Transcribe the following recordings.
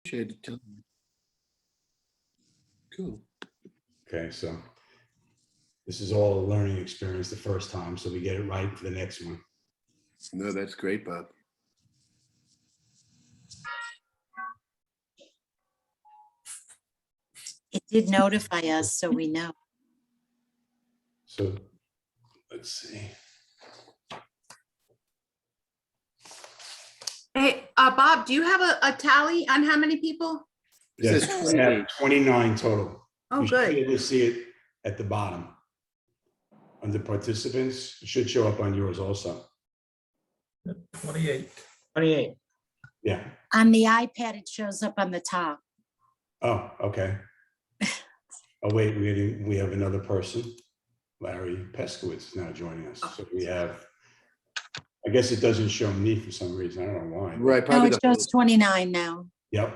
Appreciate it. Cool. Okay, so this is all a learning experience the first time, so we get it right for the next one. No, that's great, Bob. It did notify us, so we know. So let's see. Hey, Bob, do you have a tally on how many people? It says Yes, we have 29 total. Oh, You should be good. able to see it at the bottom. Under participants, it should show up on yours also. 28. 28. Yeah. On the iPad, it shows up on the top. Oh, okay. Oh, wait, we have another person. Larry Peskowitz now joining us. So we have, I guess it doesn't show me for some reason. I don't know why. Right, No, probably it the shows 29 now. Yep.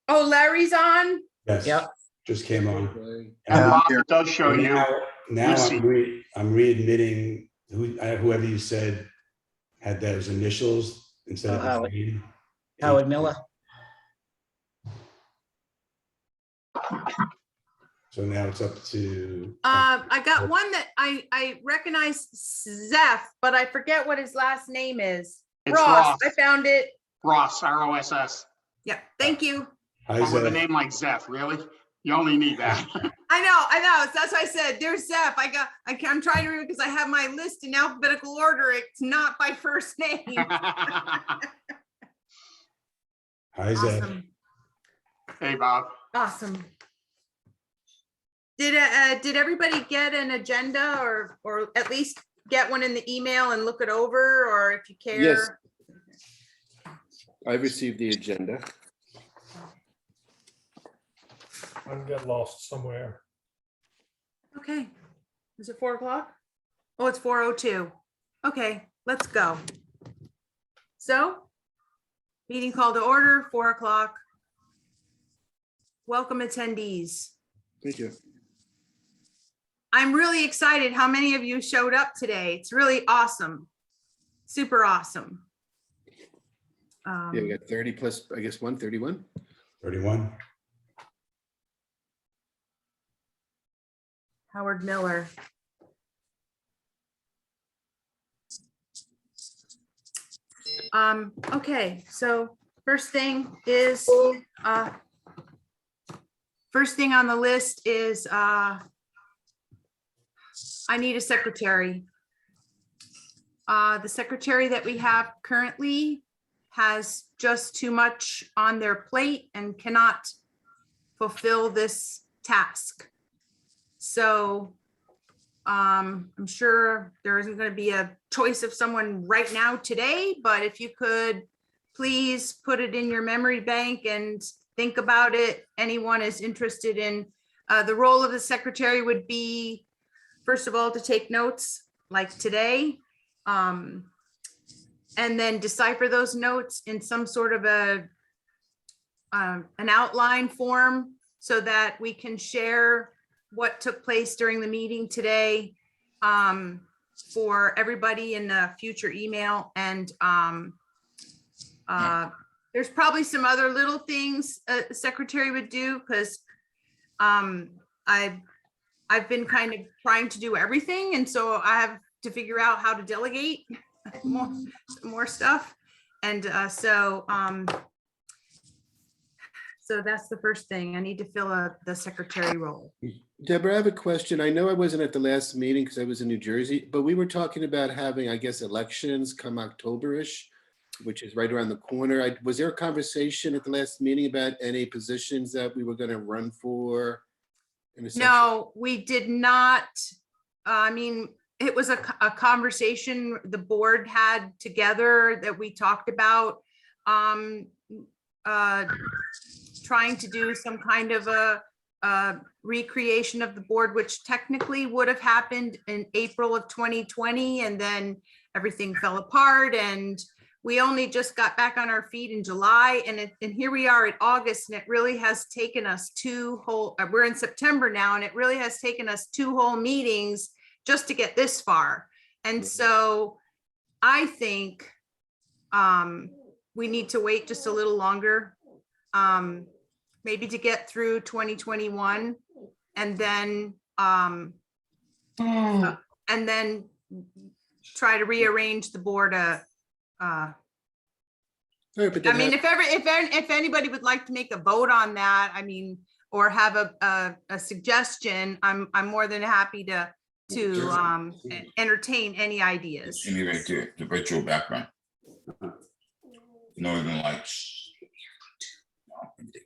Oh, Larry's on? Yes. Yep. Just came on. And Bob, it does show you. Now You see. I'm readmitting whoever you said had those initials instead of Howard. his name. Howard Miller. So now it's up to. I got one that I recognize Zeph, but I forget what his last name is. It's Ross, Ross. I found it. Ross, R-O-S-S. Yeah, thank you. Hi, But with a Zeph. name like Zeph, really? You only need that. I know. That's why I said there's Zeph. I'm trying to remember because I have my list in alphabetical order. It's not by first name. Hi, Zeph. Awesome. Hey, Bob. Awesome. Did everybody get an agenda or at least get one in the email and look it over, or if you care? Yes. I received the agenda. I got lost somewhere. Okay. Is it 4 o'clock? Oh, it's 4:02. Okay, let's go. So, meeting called to order, 4 o'clock. Welcome attendees. Thank you. I'm really excited how many of you showed up today. It's really awesome. Super awesome. Yeah, we got 30 plus, I guess, 131. 31. Howard Miller. Okay, so first thing on the list is I need a secretary. The secretary that we have currently has just too much on their plate and cannot fulfill this task. So I'm sure there isn't going to be a choice of someone right now today, but if you could please put it in your memory bank and think about it. Anyone is interested in the role of the secretary would be, first of all, to take notes like today, and then decipher those notes in some sort of an outline form so that we can share what took place during the meeting today for everybody in a future email. And there's probably some other little things the secretary would do, because I've been kind of trying to do everything, and so I have to figure out how to delegate more stuff. And so that's the first thing. I need to fill the secretary role. Deborah, I have a question. I know I wasn't at the last meeting because I was in New Jersey, but we were talking about having, I guess, elections come October-ish, which is right around the corner. Was there a conversation at the last meeting about any positions that we were going to run for? No, we did not. I mean, it was a conversation the board had together that we talked about trying to do some kind of a recreation of the board, which technically would have happened in April of 2020, and then everything fell apart, and we only just got back on our feet in July, and here we are at August, and it really has taken us we're in September now, and it really has taken us 2 whole meetings just to get this far. And so I think we need to wait just a little longer. Maybe to get through 2021 and then try to rearrange the board. All right, but I then mean, have- if anybody would like to make a vote on that, I mean, or have a suggestion, I'm more than happy to entertain any ideas. See me right there, the virtual background. Northern Lights.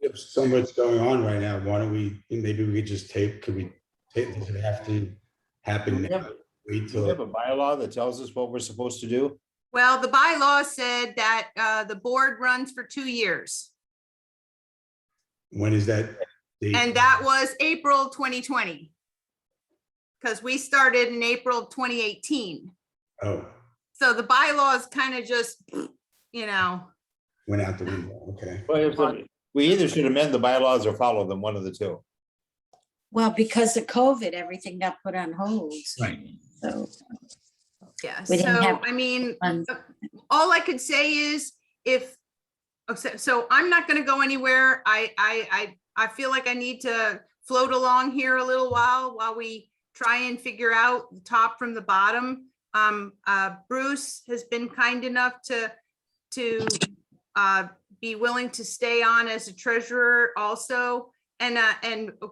There's so much going on right now. Why don't we, maybe we could just tape, could we tape, does it have to happen now? Wait Do till, we have a bylaw that tells us what we're supposed to do? Well, the bylaw said that the board runs for 2 years, when is that date? and that was April 2020. Because we started in April 2018. Oh, So the bylaw is kind of just, you know, went out the window, okay. Well, we either should amend the bylaws or follow them, one of the two. Well, because of COVID, everything got put on hold. Right. So, yeah. We didn't So, have- I mean, um, all I could say is so I'm not going to go anywhere. I feel like I need to float along here a little while we try and figure out the top from the bottom. Bruce has been kind enough to be willing to stay on as a treasurer also.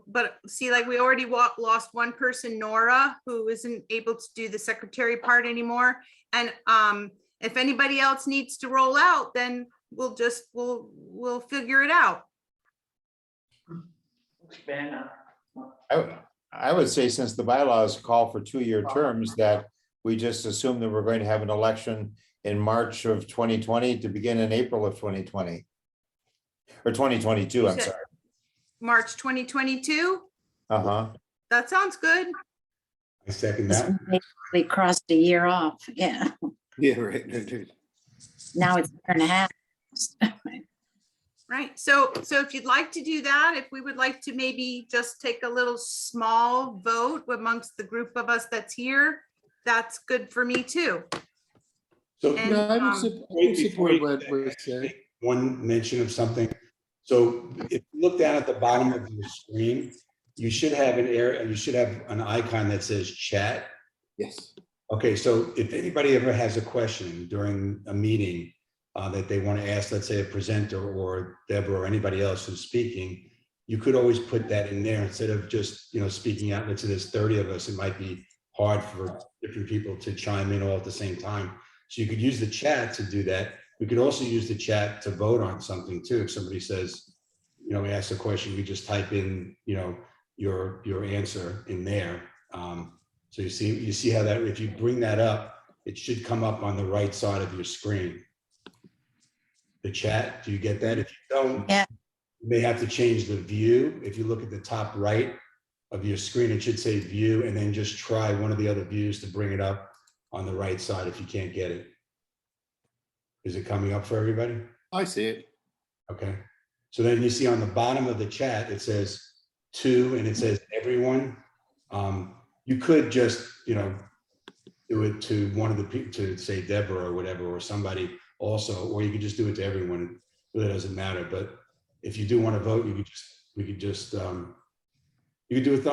But see, like we already lost one person, Nora, who isn't able to do the secretary part anymore. And if anybody else needs to roll out, then we'll figure it out. I would say, since the bylaws call for 2-year terms, that we just assume that we're going to have an election in March of 2020 to begin in April of 2020. Or 2022, I'm You said- sorry. March 2022, Uh-huh. that sounds good. I second that. we crossed a year off. Yeah. yeah, right. Now it's 1.5. Right, so if you'd like to do that, if we would like to maybe just take a little small vote amongst the group of us that's here, that's good for me too. So And, No, I would wait, before support you what say, was said. one mention of something. So if you look down at the bottom of your screen, you should have an area, you should have an icon that says chat. Yes. Okay, so if anybody ever has a question during a meeting that they want to ask, let's say a presenter or Deborah or anybody else who's speaking, you could always put that in there instead of just, speaking out. Let's say there's 30 of us, it might be hard for different people to chime in all at the same time. So you could use the chat to do that. We could also use the chat to vote on something too. If somebody says, we ask a question, we just type in, your answer in there. So you see how that, if you bring that up, it should come up on the right side of your screen. The chat, do you get that? If you don't, Yeah. you may have to change the view. If you look at the top right of your screen, it should say view, and then just try one of the other views to bring it up on the right side if you can't get it. Is it coming up for everybody? I see it. Okay. So then you see on the bottom of the chat, it says to, and it says everyone. You could just, do it to one of the people, to say Deborah or whatever, or somebody also, or you could just do it to everyone. It really doesn't matter. But if you do want to vote, you could just, you could do a thumb,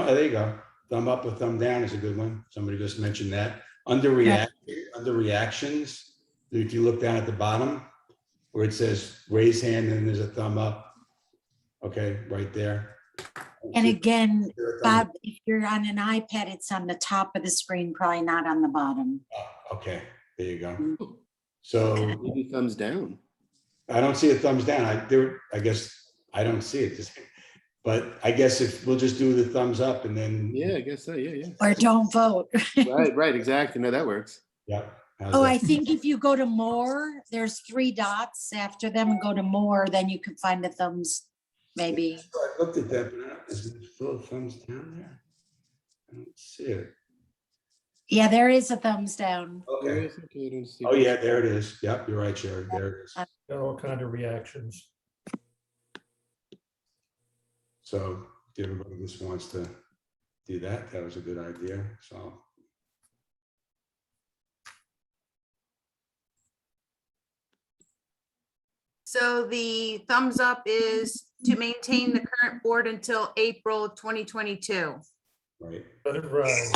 there you go. Thumb up or thumb down is a good one. Somebody just mentioned that. Under reactions, if you look down at the bottom where it says raise hand and there's a thumb up. Okay, right there. And again, Is there a thumb Bob, if you're on an iPad, it's on the top of the screen, probably not on the bottom. up? Okay, there you go. So Maybe thumbs down. I don't see a thumbs down. I guess I don't see it. But I guess if we'll just do the thumbs up and then. Yeah, I guess so. Yeah, Or don't vote. right, exactly. No, that works. Yeah. how's Oh, that? I think if you go to more, there's 3 dots after them and go to more, then you can find the thumbs, maybe. I looked at that, but is it still a thumbs down there? I don't see it. Yeah, there is a thumbs down. Okay. Yes, okay, I don't see Oh, it. yeah, there it is. Yep, you're right, Sherry. There it is. Got all kind of reactions. So if everybody just wants to do that, that was a good idea. So. So the thumbs up is to maintain the current board until April 2022. Right? Let it ride.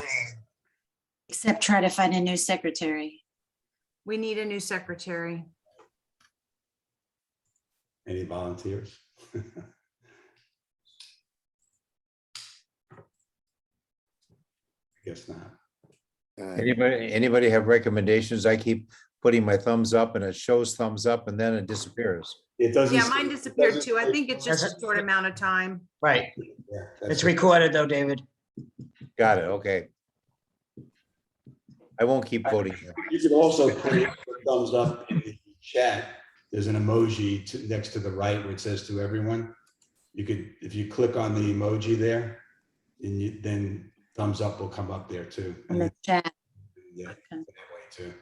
Except try to find a new secretary. We need a new secretary. Any volunteers? I guess not. Anybody have recommendations? I keep putting my thumbs up and it shows thumbs up and then it disappears. It doesn't. Yeah, mine disappeared too. I think it's just a short amount of time. Right. Yeah, It's that's- recorded though, David. Got it, okay. I won't keep voting. You could also put a thumbs up in the chat. There's an emoji next to the right where it says to everyone. You could, if you click on the emoji there, and then thumbs up will come up there too. In the chat. Yeah, Okay. that way too.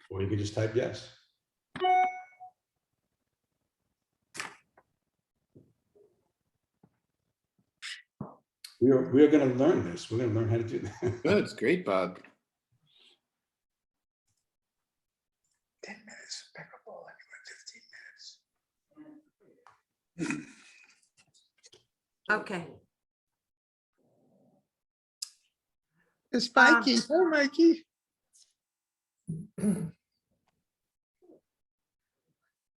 Or you could just type yes. We are going to learn this. We're going to learn how to do that. Oh, it's great, Bob. 10 minutes, pickleball, 15 minutes. Okay. It's Mikey. Oh, Mikey.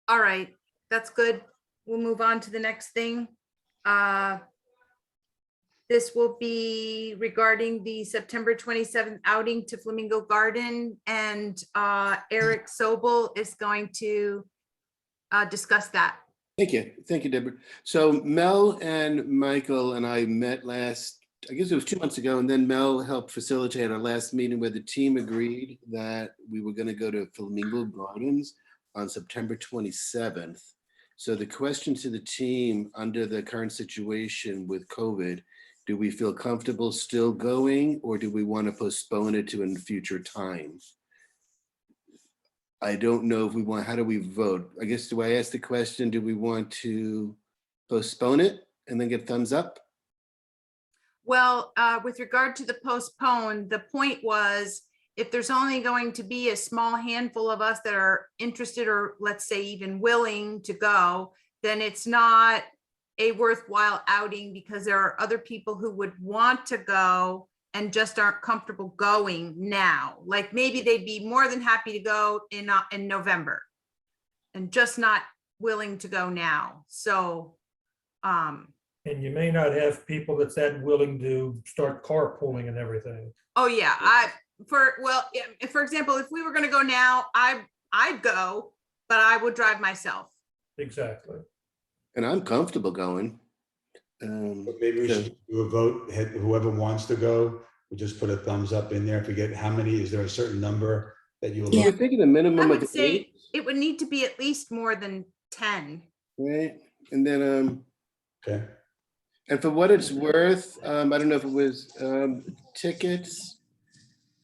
All right, that's good. We'll move on to the next thing. This will be regarding the September 27th outing to Flamingo Garden, and Eric Sobel is going to discuss that. Thank you. Thank you, Deborah. So Mel and Michael and I met last, I guess it was 2 months ago, and then Mel helped facilitate our last meeting where the team agreed that we were going to go to Flamingo Gardens on September 27th. So the question to the team under the current situation with COVID, do we feel comfortable still going, or do we want to postpone it to a future time? I don't know if we want, how do we vote? I guess, do I ask the question, do we want to postpone it and then get thumbs up? Well, with regard to the postpone, the point was, if there's only going to be a small handful of us that are interested, or let's say even willing to go, then it's not a worthwhile outing, because there are other people who would want to go and just aren't comfortable going now. Like maybe they'd be more than happy to go in November and just not willing to go now. So, And you may not have people that's that willing to start carpooling and everything. oh yeah, for example, if we were going to go now, I'd go, but I would drive myself. Exactly. And I'm comfortable going. But maybe we So- should do a vote. Whoever wants to go, we just put a thumbs up in there. Forget how many, is there a certain number that you will? Yeah. We're thinking a minimum I of would say 8, it would need to be at least more than 10. right? And then, Okay, and for what it's worth, I don't know if it was, tickets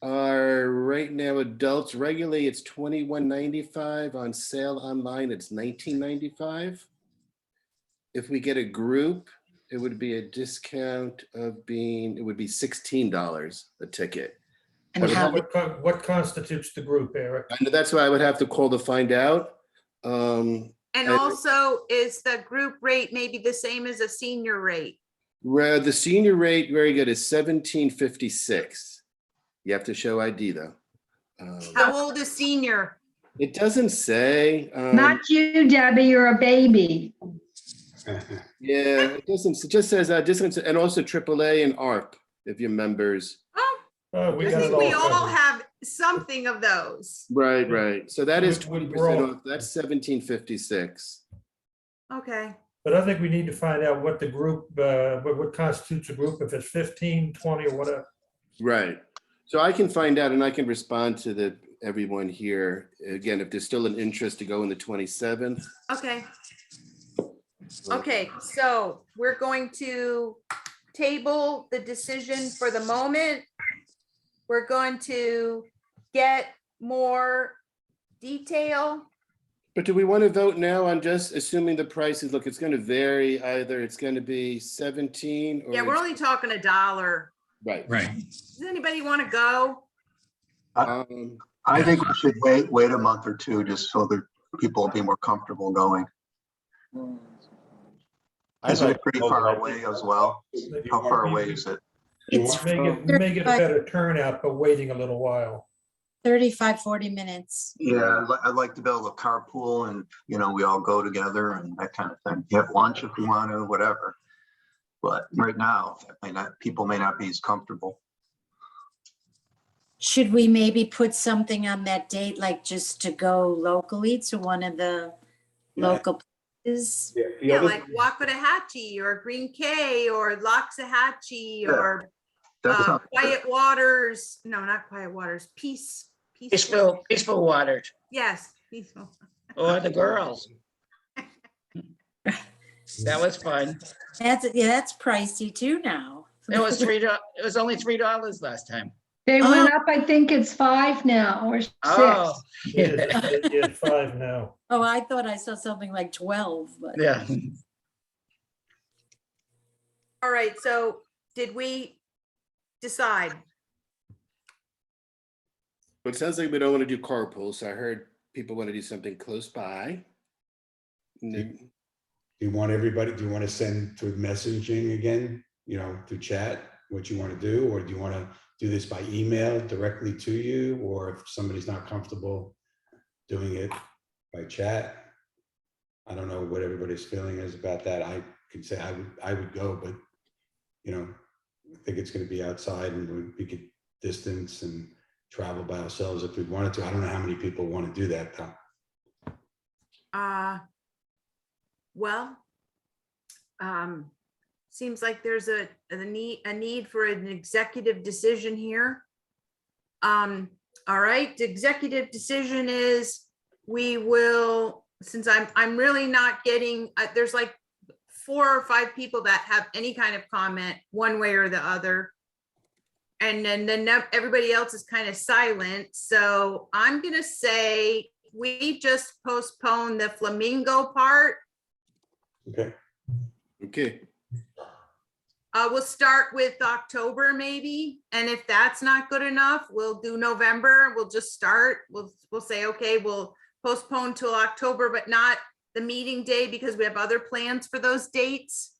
are right now adults, regularly it's $21.95, on sale online it's $19.95. If we get a group, it would be a discount of it would be $16 a ticket. And Okay. how, What constitutes the group, Eric? And that's why I would have to call to find out. And also, is the group rate maybe the same as a senior rate? Where the senior rate, very good, is $17.56. You have to show ID though. How old is senior? It doesn't say. Not you, Debbie, you're a baby. Yeah, it doesn't. It just says discounts, and also AAA and ARP if you're members. Oh, We I got it think we all covered. have something of those. Right, right. So that is We- 20% we're all- off. That's $17.56. Okay. But I think we need to find out what the group, what constitutes a group, if it's 15, 20, or whatever. Right. So I can find out and I can respond to everyone here. Again, if there's still an interest to go on the 27th. Okay. Okay, so we're going to table the decision for the moment. We're going to get more detail. But do we want to vote now on just assuming the prices? Look, it's going to vary. Either it's going to be 17 or. Yeah, we're only talking $1. Right. Right. Does anybody want to go? Um, I think we should wait a month or two just so that people will be more comfortable going. Isn't it pretty far away as well? How far away is it? It's Make it a better turnout, but waiting a little while. 35, 40 minutes. Yeah, I'd like to be able to carpool and, we all go together and that kind of thing. Get lunch if we want to, whatever. But right now, people may not be as comfortable. Should we maybe put something on that date, like just to go locally to one of the local places? Yeah, like Wakatahatchee or Green Cay or Loxahatchee or Quiet Waters. No, not Quiet Waters. Peaceful waters, Yes, peaceful. or the girls. That was fun. That's pricey too now. It was $3. It was only $3 last time. They went up, I think it's 5 now or 6. Oh, Yeah, 5 now. Oh, I thought I saw something like 12, but. yeah. All right, so did we decide? Well, it sounds like we don't want to do carpool, so I heard people want to do something close by. And then- Do you want everybody, do you want to send through messaging again, through chat, what you want to do? Or do you want to do this by email directly to you? Or if somebody's not comfortable doing it by chat? I don't know what everybody's feeling is about that. I could say I would go, but, I think it's going to be outside and we could distance and travel by ourselves if we wanted to. I don't know how many people want to do that though. Well, seems like there's a need for an executive decision here. All right, the executive decision is we will, since I'm really not getting, there's like 4 or 5 people that have any kind of comment one way or the other. And then everybody else is kind of silent. So I'm gonna say we just postpone the flamingo part. Okay. We'll start with October maybe. And if that's not good enough, we'll do November. We'll just start. We'll say, okay, we'll postpone till October, but not the meeting day because we have other plans for those dates.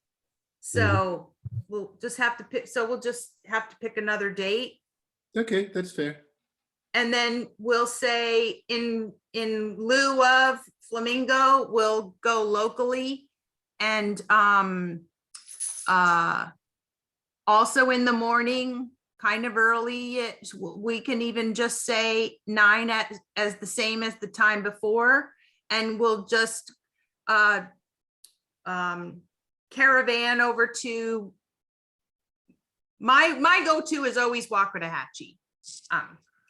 So we'll just have to pick. So we'll just have to pick another date. Okay, that's fair. And then we'll say in lieu of flamingo, we'll go locally. And also in the morning, kind of early, we can even just say 9 as the same as the time before. And we'll just caravan over to, my go-to is always Wakatahatchee.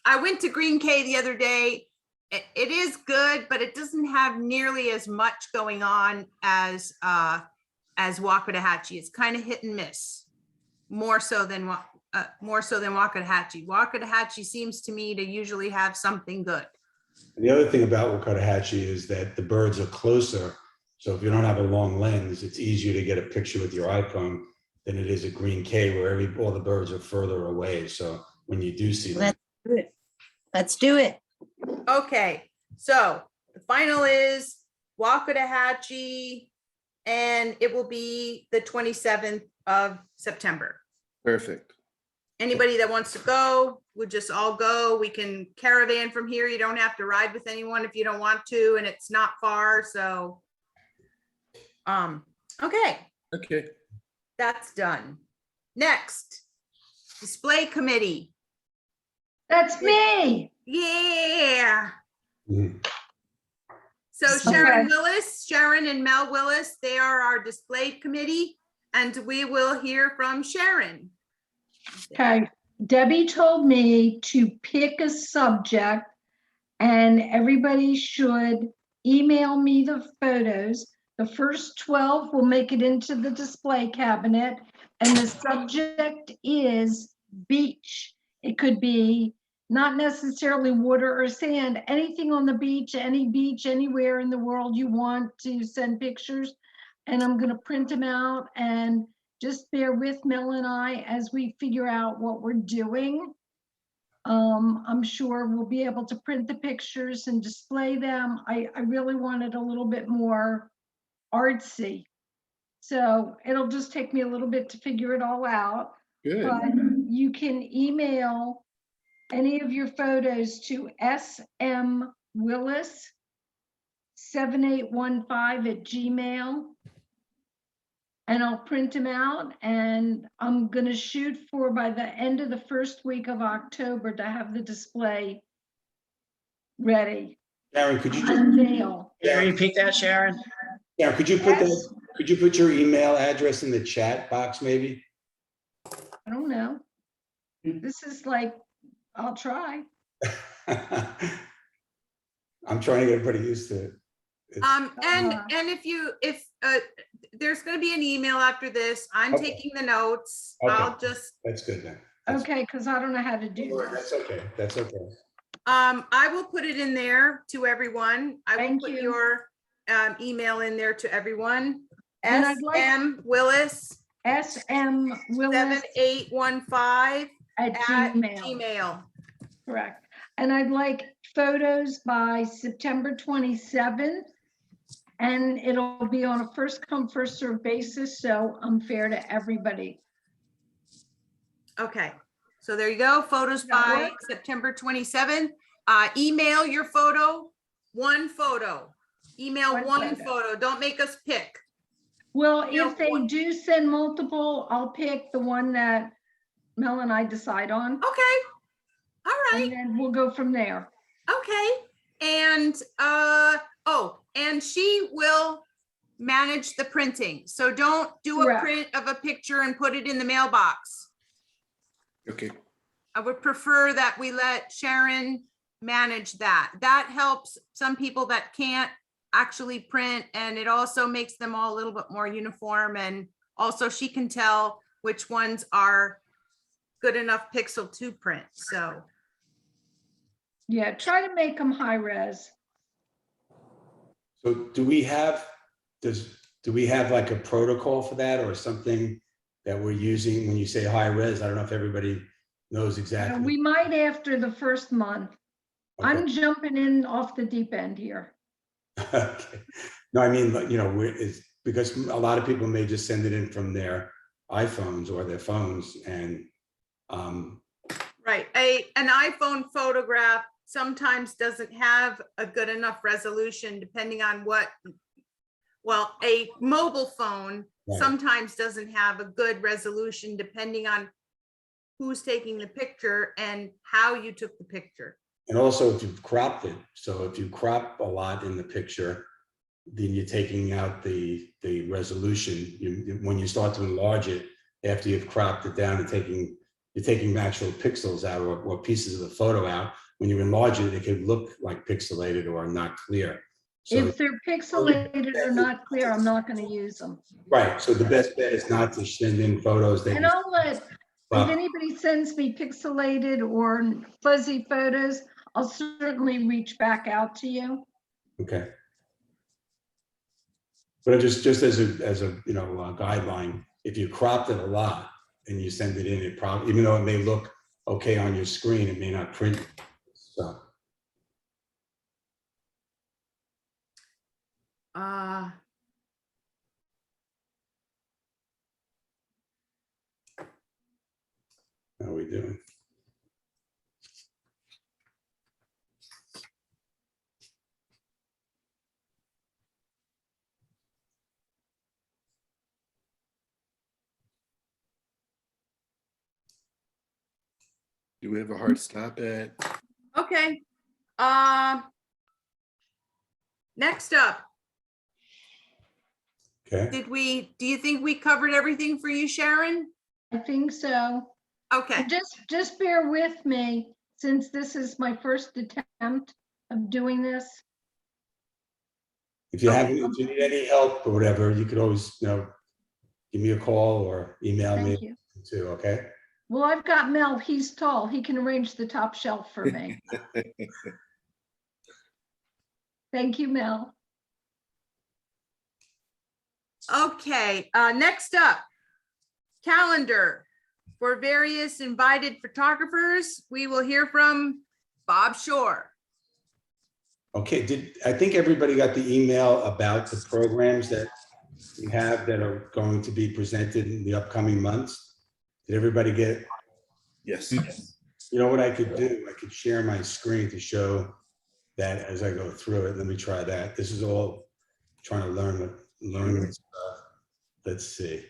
I went to Green Cay the other day. It is good, but it doesn't have nearly as much going on as Wakatahatchee. It's kind of hit and miss, more so than Wakatahatchee. Wakatahatchee seems to me to usually have something good. And the other thing about Wakatahatchee is that the birds are closer. So if you don't have a long lens, it's easier to get a picture with your iPhone than it is at Green Cay where all the birds are further away. So when you do see them. Let's do it. Okay, so the final is Wakatahatchee, and it will be the 27th of September. Perfect. Anybody that wants to go, would just all go. We can caravan from here. You don't have to ride with anyone if you don't want to, and it's not far. So, okay. Okay. That's done. Next, display committee. That's me. Yeah. Mhm. So Sharon and Mel Willis, they are our display committee, and we will hear from Sharon. Okay, Debbie told me to pick a subject and everybody should email me the photos. The first 12 will make it into the display cabinet, and the subject is beach. It could be not necessarily water or sand, anything on the beach, any beach anywhere in the world you want to send pictures. And I'm gonna print them out, and just bear with Mel and I as we figure out what we're doing. I'm sure we'll be able to print the pictures and display them. I really want it a little bit more artsy. So it'll just take me a little bit to figure it all out. Good. But you can email any of your photos to smwillis7815@gmail. And I'll print them out, and I'm gonna shoot for by the end of the first week of October to have the display ready. Sharon, could you just, Unveil. Can you repeat that, Sharon? yeah, could you put Yes. that, could you put your email address in the chat box, maybe? I don't know. This is like, I'll try. I'm trying to get everybody used to it. It's- And if there's gonna be an email after this, I'm Okay. taking the notes. Okay. I'll just, That's good then. Okay, because I don't know how to do That's this. okay, that's okay. I will put it in there to everyone. I will Thank put you. your email in there to everyone. And I'd like- SM.Willis smwillis 7815 at at Gmail. Gmail. Correct. And I'd like photos by September 27th. And it'll be on a first come, first served basis, so I'm fair to everybody. Okay, so there you go. Photos That by work? September 27th. Email your photo, one photo. Email One one photo. photo. Don't make us pick. Well, You know, if they do send multiple, I'll pick the one that Mel and I decide on, Okay. All right. and then we'll go from there. Okay. And and she will manage the printing. So don't do a Correct. print of a picture and put it in the mailbox. Okay. I would prefer that we let Sharon manage that. That helps some people that can't actually print, and it also makes them all a little bit more uniform, and also she can tell which ones are good enough pixel to print. So Yeah, try to make them high res. So do we have like a protocol for that or something that we're using when you say high res? I don't know if everybody knows exactly. We might after the first month. I'm Okay. jumping in off the deep end here. Okay. No, I mean, like, you know, it's because a lot of people may just send it in from their iPhones or their phones and right, an iPhone photograph sometimes doesn't have a good enough resolution depending on what, well, a mobile phone Right. sometimes doesn't have a good resolution depending on who's taking the picture and how you took the picture. and also if you've cropped it. So if you crop a lot in the picture, then you're taking out the resolution. When you start to enlarge it, after you've cropped it down and you're taking actual pixels out or pieces of the photo out. When you enlarge it, it could look like pixelated or not clear. So, If they're pixelated or not clear, I'm not going to use them. right, so the best bet is not to send in photos that And you, I'll let, if anybody sends me pixelated or fuzzy photos, I'll certainly reach back out to you. okay. But just as a you know, a guideline, if you cropped it a lot and you send it in, it probably, even though it may look okay on your screen, it may not print. So, how are we doing? Do we have a hard stop at? Okay. Next up, Okay, do you think we covered everything for you, Sharon? I think so. Okay, Just bear with me, since this is my first attempt of doing this. if you need any help or whatever, you could always, you know, give me a call or email me Thank you. too, okay? Well, I've got Mel, he's tall, he can arrange the top shelf for me. Thank you, Mel. okay, next up, calendar. for various invited photographers. We will hear from Bob Shore. Okay, I think everybody got the email about the programs that we have that are going to be presented in the upcoming months? Did everybody get? Yes. You know what I could do? I could share my screen to show that as I go through it. Let me try that. This is all trying to learn stuff. Let's see.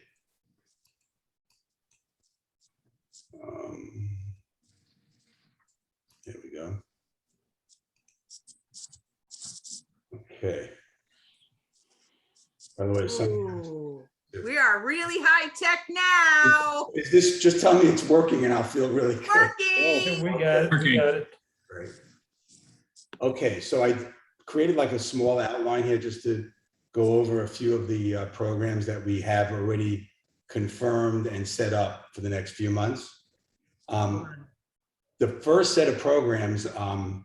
There we go. Okay. By the way, Ooh, we are really high tech now. is this, just tell me it's working and I'll feel really good. Working. We got it, we got it. Great. Okay, so I created like a small outline here just to go over a few of the programs that we have already confirmed and set up for the next few months. The first set of programs are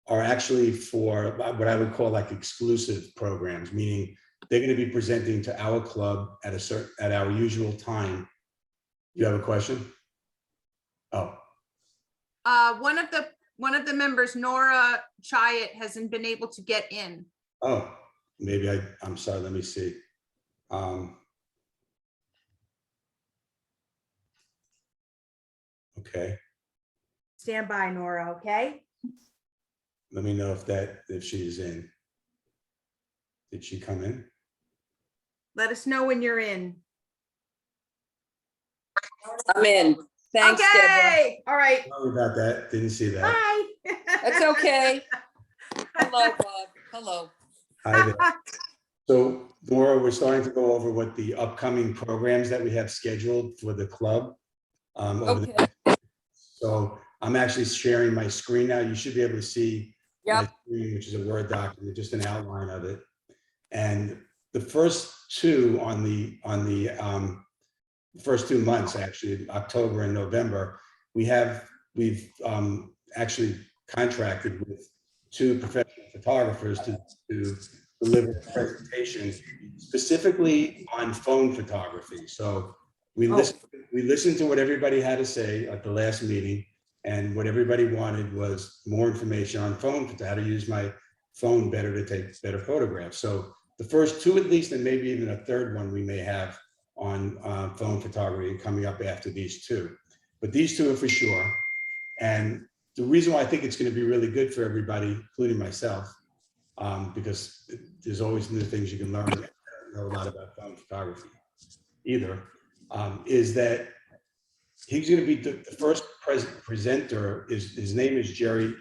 actually for what I would call like exclusive programs, meaning they're going to be presenting to our club at our usual time. You have a question? Oh. One of the members, Nora Chiat, hasn't been able to get in. Oh, maybe I'm sorry. Let me see. Okay. Stand by, Nora, okay? Let me know if she's in. Did she come in? Let us know when you're in. I'm in. Thanks, Deborah. Okay, all right. Sorry about that. Didn't see that. Bye. That's okay. Hello, Bob. Hello. Hi there. So, Nora, we're starting to go over what the upcoming programs that we have scheduled for the club. Okay. So I'm actually sharing my screen now. You should be able to see my Yep. screen, which is a Word document, just an outline of it. And the first two on the first 2 months, actually, October and November, we've actually contracted with 2 professional photographers to deliver a presentation specifically on phone photography. So we listened to what everybody had to say at the last meeting, and what everybody wanted was more information on phone, how to use my phone better to take better photographs. So the first 2 at least, and maybe even a third one we may have on phone photography coming up after these 2. But these 2 are for sure. And the reason why I think it's going to be really good for everybody, including myself, because there's always new things you can learn. I don't know a lot about phone photography either, is that he's going to be the first presenter. His name is Jerry,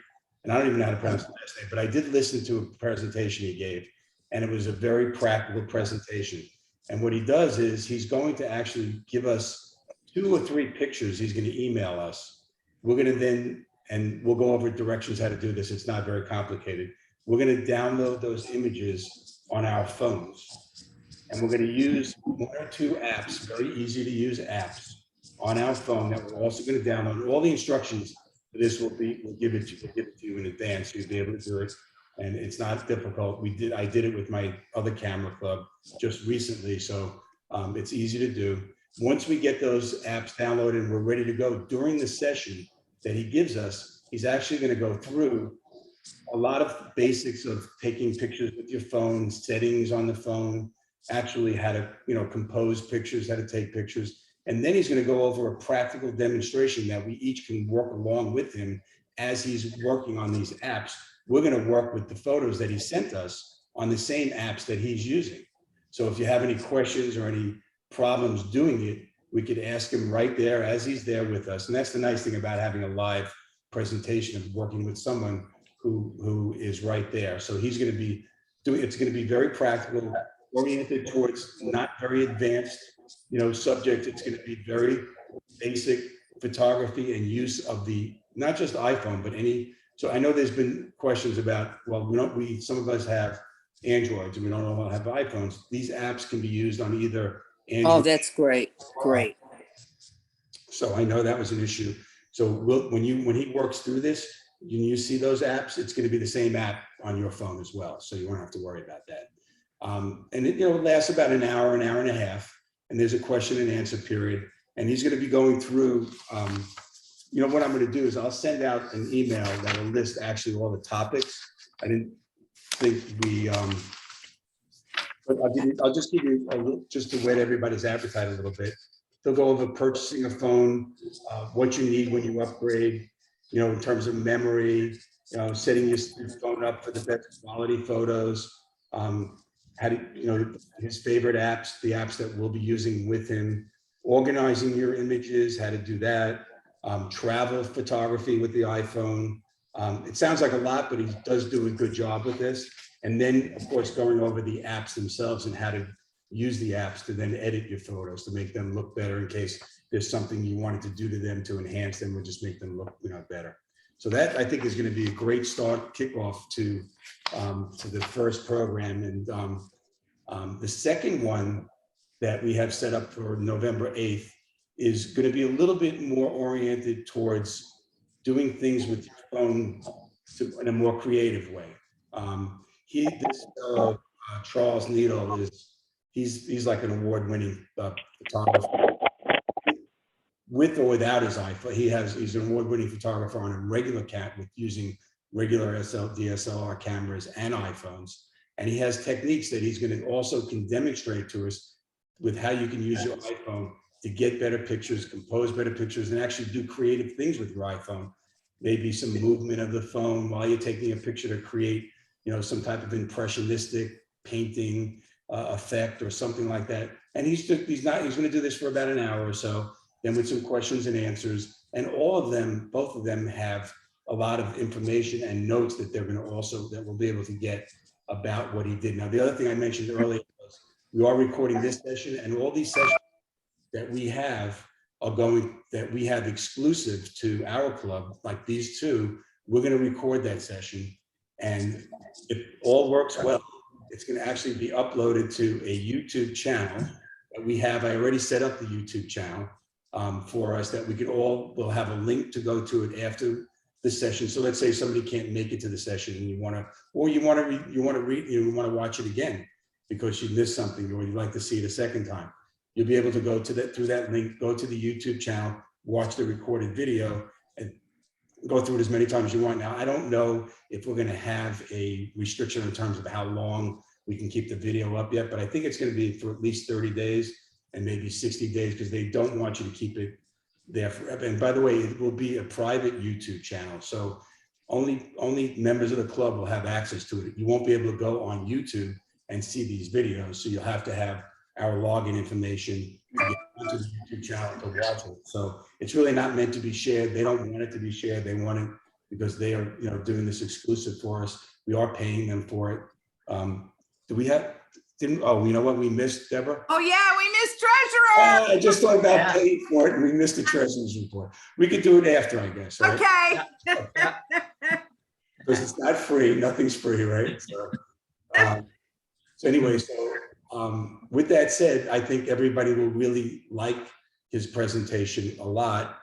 and I don't even know how to pronounce the last name, but I did listen to a presentation he gave, and it was a very practical presentation. And what he does is he's going to actually give us 2 or 3 pictures he's going to email us. We're going to then, and we'll go over directions how to do this. It's not very complicated. We're going to download those images on our phones. And we're going to use 1 or 2 apps, very easy to use apps on our phone that we're also going to download. All the instructions for this we'll give it to you in advance. So you'll be able to do it. And it's not difficult. I did it with my other camera club just recently. So it's easy to do. Once we get those apps downloaded and we're ready to go during the session that he gives us, he's actually going to go through a lot of basics of taking pictures with your phone, settings on the phone, actually how to, compose pictures, how to take pictures. And then he's going to go over a practical demonstration that we each can work along with him as he's working on these apps. We're going to work with the photos that he sent us on the same apps that he's using. So if you have any questions or any problems doing it, we could ask him right there as he's there with us. And that's the nice thing about having a live presentation of working with someone who is right there. So he's going to be doing, it's going to be very practical, oriented towards not very advanced, subject. It's going to be very basic photography and use of the, not just iPhone, but any. So I know there's been questions about, well, some of us have Androids and we don't all have iPhones. These apps can be used on either Android. Oh, that's great. Great. So I know that was an issue. So when he works through this, when you see those apps, it's going to be the same app on your phone as well. So you won't have to worry about that. And it lasts about an hour and a half. And there's a question and answer period. And he's going to be going through, you know, what I'm going to do is I'll send out an email that will list actually all the topics. I didn't think we, but I'll just give you a little, just to whet everybody's appetite a little bit. They'll go over purchasing a phone, what you need when you upgrade, you know, in terms of memory, you know, setting your phone up for the best quality photos, how to, you know, his favorite apps, the apps that we'll be using with him, organizing your images, how to do that, travel photography with the iPhone. It sounds like a lot, but he does do a good job with this. And then, of course, going over the apps themselves and how to use the apps to then edit your photos to make them look better in case there's something you wanted to do to them to enhance them or just make them look, you know, better. So that I think is going to be a great start kickoff to the first program. And the second one that we have set up for November 8th is going to be a little bit more oriented towards doing things with your phone in a more creative way. This fellow, Charles Needle, he's like an award-winning photographer. With or without his iPhone, he's an award-winning photographer on a regular with using regular DSLR cameras and iPhones. And he has techniques that he's going to also can demonstrate to us with how you can use your iPhone to get better pictures, compose better pictures, and actually do creative things with your iPhone. Maybe some movement of the phone while you're taking a picture to create, you know, some type of impressionistic painting effect or something like that. And he's going to do this for about an hour or so, then with some questions and answers. And both of them have a lot of information and notes that they're going to also, that we'll be able to get about what he did. Now, the other thing I mentioned earlier was we are recording this session, and all these sessions that we have that we have exclusive to our club, like these two, we're going to record that session. And if all works well, it's going to actually be uploaded to a YouTube channel that we have. I already set up the YouTube channel for us that we'll have a link to go to it after the session. So let's say somebody can't make it to the session and you want to watch it again because you missed something or you'd like to see it a second time. You'll be able to go to through that link, go to the YouTube channel, watch the recorded video, and go through it as many times as you want. Now, I don't know if we're going to have a restriction in terms of how long we can keep the video up yet, but I think it's going to be for at least 30 days and maybe 60 days because they don't want you to keep it there forever. And by the way, it will be a private YouTube channel. So only members of the club will have access to it. You won't be able to go on YouTube and see these videos. So you'll have to have our login information to get onto the YouTube channel to watch it. So it's really not meant to be shared. They don't want it to be shared. They want it because they are, you know, doing this exclusive for us. We are paying them for it. Oh, you know what we missed, Deborah? Oh yeah, we missed treasurer. I just thought about paying for it and we missed the treasurer's report. We could do it after, I guess. Right? Okay. Because it's not free. Nothing's free, right? So anyway, with that said, I think everybody will really like his presentation a lot.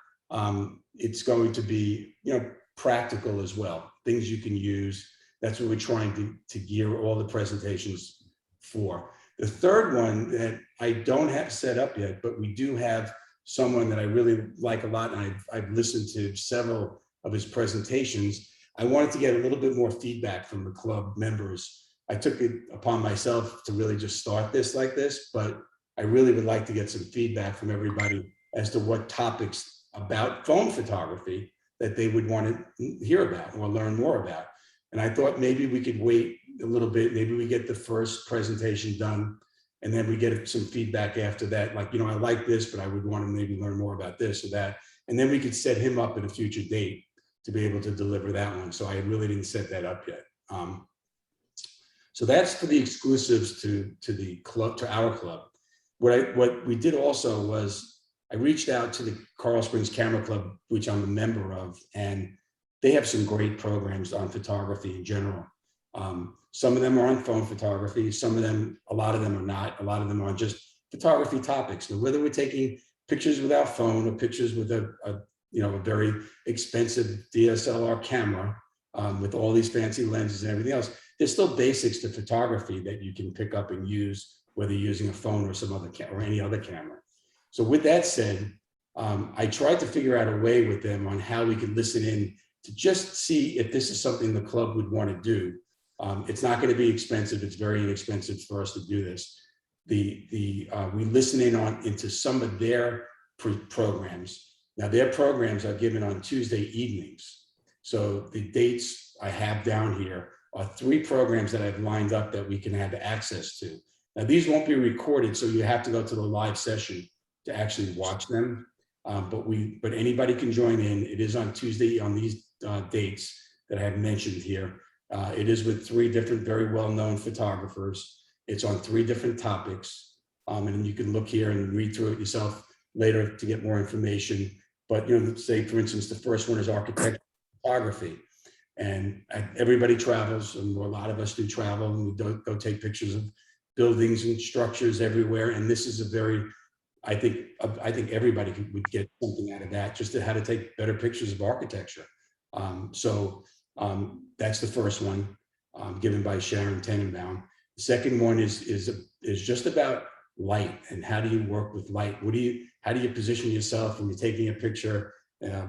It's going to be, you know, practical as well. Things you can use. That's what we're trying to gear all the presentations for. The third one that I don't have set up yet, but we do have someone that I really like a lot, and I've listened to several of his presentations. I wanted to get a little bit more feedback from the club members. I took it upon myself to really just start this like this, but I really would like to get some feedback from everybody as to what topics about phone photography that they would want to hear about or learn more about. And I thought maybe we could wait a little bit. Maybe we get the first presentation done and then we get some feedback after that. Like, you know, I like this, but I would want to maybe learn more about this or that. And then we could set him up at a future date to be able to deliver that one. So I really didn't set that up yet. So that's for the exclusives to the club, to our club. What we did also was I reached out to the Coral Springs Camera Club, which I'm a member of, and they have some great programs on photography in general. Some of them are on phone photography. Some of them, a lot of them are not. A lot of them are just photography topics. So whether we're taking pictures with our phone or pictures with a very expensive DSLR camera with all these fancy lenses and everything else, there's still basics to photography that you can pick up and use, whether you're using a phone or some other or any other camera. So with that said, I tried to figure out a way with them on how we could listen in to just see if this is something the club would want to do. It's not going to be expensive. It's very inexpensive for us to do this. We listen in into some of their programs. Now their programs are given on Tuesday evenings. So the dates I have down here are 3 programs that I've lined up that we can have access to. Now these won't be recorded, so you have to go to the live session to actually watch them. But anybody can join in. It is on Tuesday on these dates that I have mentioned here. It is with 3 different very well-known photographers. It's on 3 different topics. And you can look here and read through it yourself later to get more information. But say for instance, the first one is architectural photography. And everybody travels, and a lot of us do travel, and we go take pictures of buildings and structures everywhere. And this is a very, I think everybody would get something out of that, just to how to take better pictures of architecture. That's the first one, given by Sharon Tenenbaum. The second one is just about light and how do you work with light. How do you position yourself when you're taking a picture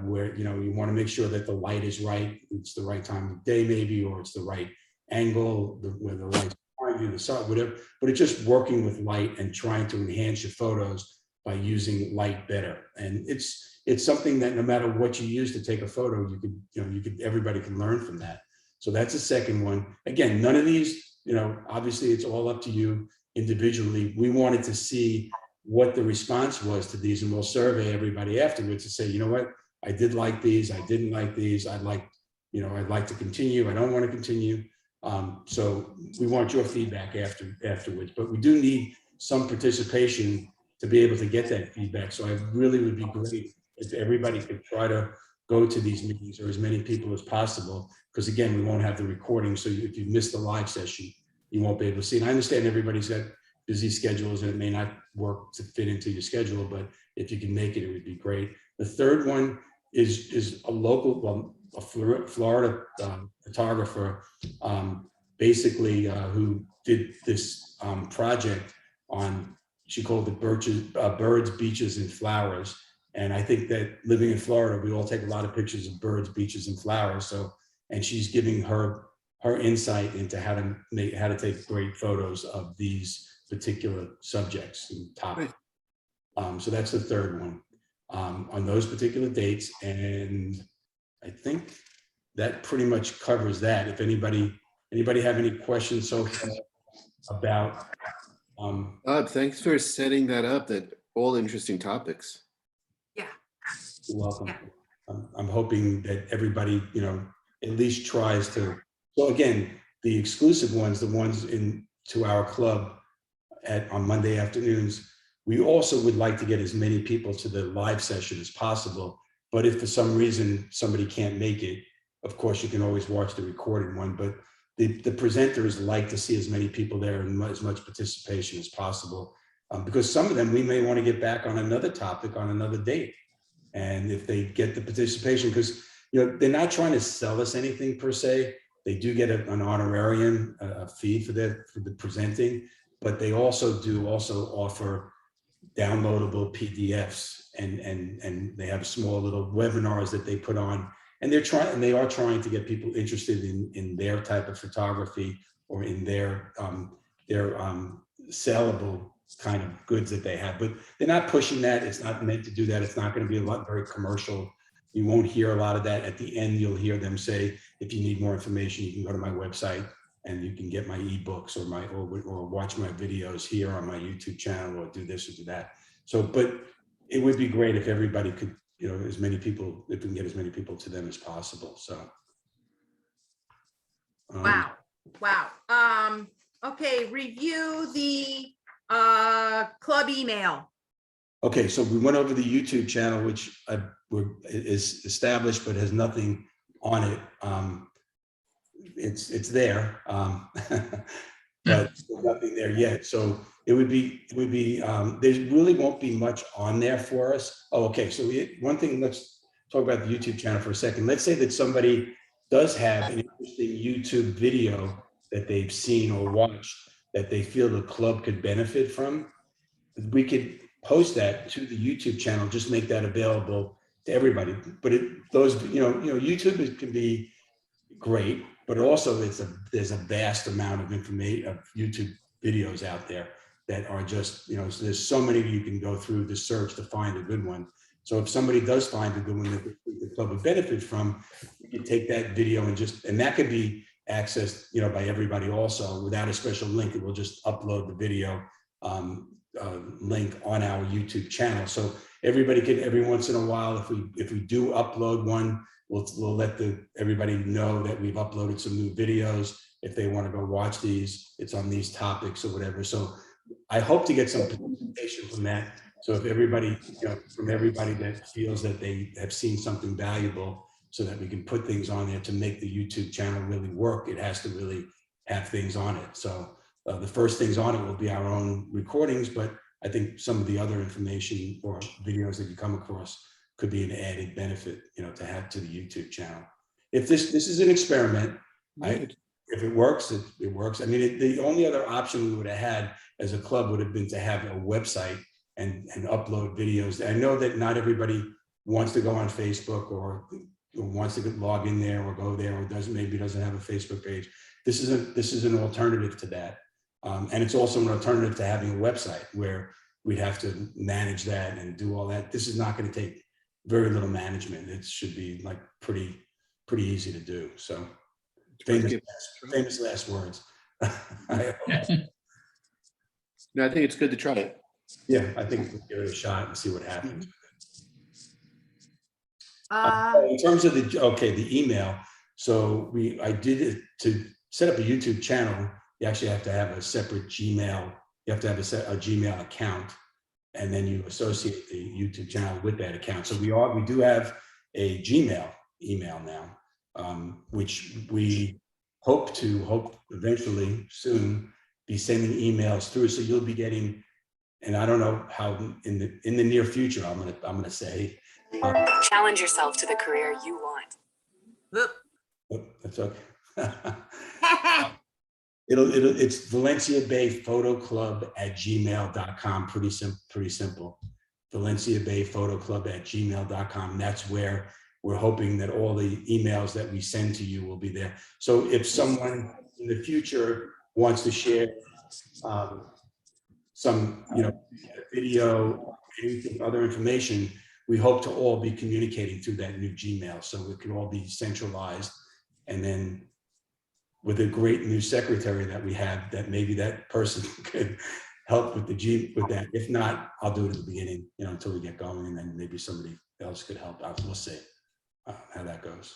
where you want to make sure that the light is right, it's the right time of day maybe, or it's the right angle, where the light's behind you, the sun, whatever. But it's just working with light and trying to enhance your photos by using light better. And it's something that no matter what you use to take a photo, everybody can learn from that. So that's the second one. Again, none of these, obviously it's all up to you individually. We wanted to see what the response was to these, and we'll survey everybody afterwards to say, you know what, I did like these, I didn't like these, I'd like to continue, I don't want to continue. So we want your feedback afterwards, but we do need some participation to be able to get that feedback. So I really would be great if everybody could try to go to these meetings, or as many people as possible, because again, we won't have the recording. So if you miss the live session, you won't be able to see. And I understand everybody's got busy schedules and it may not work to fit into your schedule, but if you can make it, it would be great. The third one is a local, a Florida photographer, basically who did this project on, she called it Birds, Beaches, and Flowers. And I think that living in Florida, we all take a lot of pictures of birds, beaches, and flowers. So, and she's giving her insight into how to take great photos of these particular subjects and topics. So that's the third one on those particular dates. And I think that pretty much covers that. If anybody have any questions so far about Bob, thanks for setting that up. That all interesting topics. Yeah. You're welcome. Yeah. I'm hoping that everybody, at least tries to. So again, the exclusive ones, the ones to our club on Monday afternoons, we also would like to get as many people to the live session as possible. But if for some reason somebody can't make it, of course, you can always watch the recorded one. But the presenters like to see as many people there and as much participation as possible, because some of them we may want to get back on another topic on another date. And if they get the participation, because they're not trying to sell us anything per se. They do get an honorarium, a fee for the presenting, but they also offer downloadable PDFs, and they have small little webinars that they put on. And they are trying to get people interested in their type of photography, or in their sellable kind of goods that they have. But they're not pushing that. It's not meant to do that. It's not going to be very commercial. You won't hear a lot of that. At the end, you'll hear them say, if you need more information, you can go to my website and you can get my ebooks or watch my videos here on my YouTube channel, or do this or do that. So, but it would be great if everybody could, as many people, if we can get as many people to them as possible. So. Wow. Okay, review the club email. Okay, so we went over the YouTube channel, which is established but has nothing on it. It's there, but nothing there yet. So it would be there really won't be much on there for us. Oh, okay. So one thing, let's talk about the YouTube channel for a second. Let's say that somebody does have an interesting YouTube video that they've seen or watched that they feel the club could benefit from. We could post that to the YouTube channel, just make that available to everybody. But YouTube can be great, but also there's a vast amount of information of YouTube videos out there that are just, so there's so many you can go through the search to find a good one. So if somebody does find a good one that the club would benefit from, you can take that video and that could be accessed, by everybody also without a special link. It will just upload the video link on our YouTube channel. So everybody can, every once in a while, if we do upload one, we'll let everybody know that we've uploaded some new videos. If they want to go watch these, it's on these topics or whatever. So I hope to get some participation from that. So if everybody, from everybody that feels that they have seen something valuable, so that we can put things on there to make the YouTube channel really work, it has to really have things on it. So the first things on it will be our own recordings, but I think some of the other information or videos that you come across could be an added benefit, to have to the YouTube channel. If this is an experiment, if it works, it works. I mean, the only other option we would have had as a club would have been to have a website and upload videos. I know that not everybody wants to go on Facebook or wants to log in there or go there, or maybe doesn't have a Facebook page. This is an alternative to that. And it's also an alternative to having a website where we'd have to manage that and do all that. This is not going to take very little management. It should be like pretty easy to do. So famous last words. No, I think it's good to try it. Yeah, I think we'll give it a shot and see what happens. In terms of the email. So I did it to set up a YouTube channel. You actually have to have a separate Gmail. You have to have a Gmail account, and then you associate the YouTube channel with that account. So we do have a Gmail email now, which we hope eventually soon be sending emails through. So you'll be getting, and I don't know how in the near future, I'm gonna say. Challenge yourself to the career you want. That's okay. It's Valencia Bay Photo Club at gmail.com. Pretty simple. Valencia Bay Photo Club at gmail.com. That's where we're hoping that all the emails that we send to you will be there. So if someone in the future wants to share some, video, anything, other information, we hope to all be communicating through that new Gmail, so it can all be centralized. And then with a great new secretary that we have, that maybe that person could help with that. If not, I'll do it at the beginning, until we get going, and then maybe somebody else could help out. We'll see how that goes.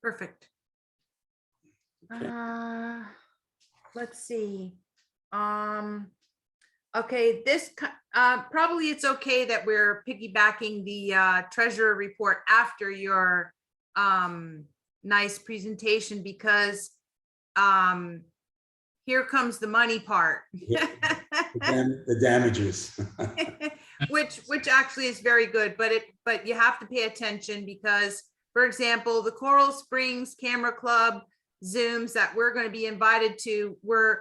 Perfect. Okay. Let's see. Okay, this probably it's okay that we're piggybacking the treasurer report after your nice presentation, because here comes the money part. The damages. which actually is very good, but you have to pay attention, because, for example, the Coral Springs Camera Club Zooms that we're going to be invited to, we're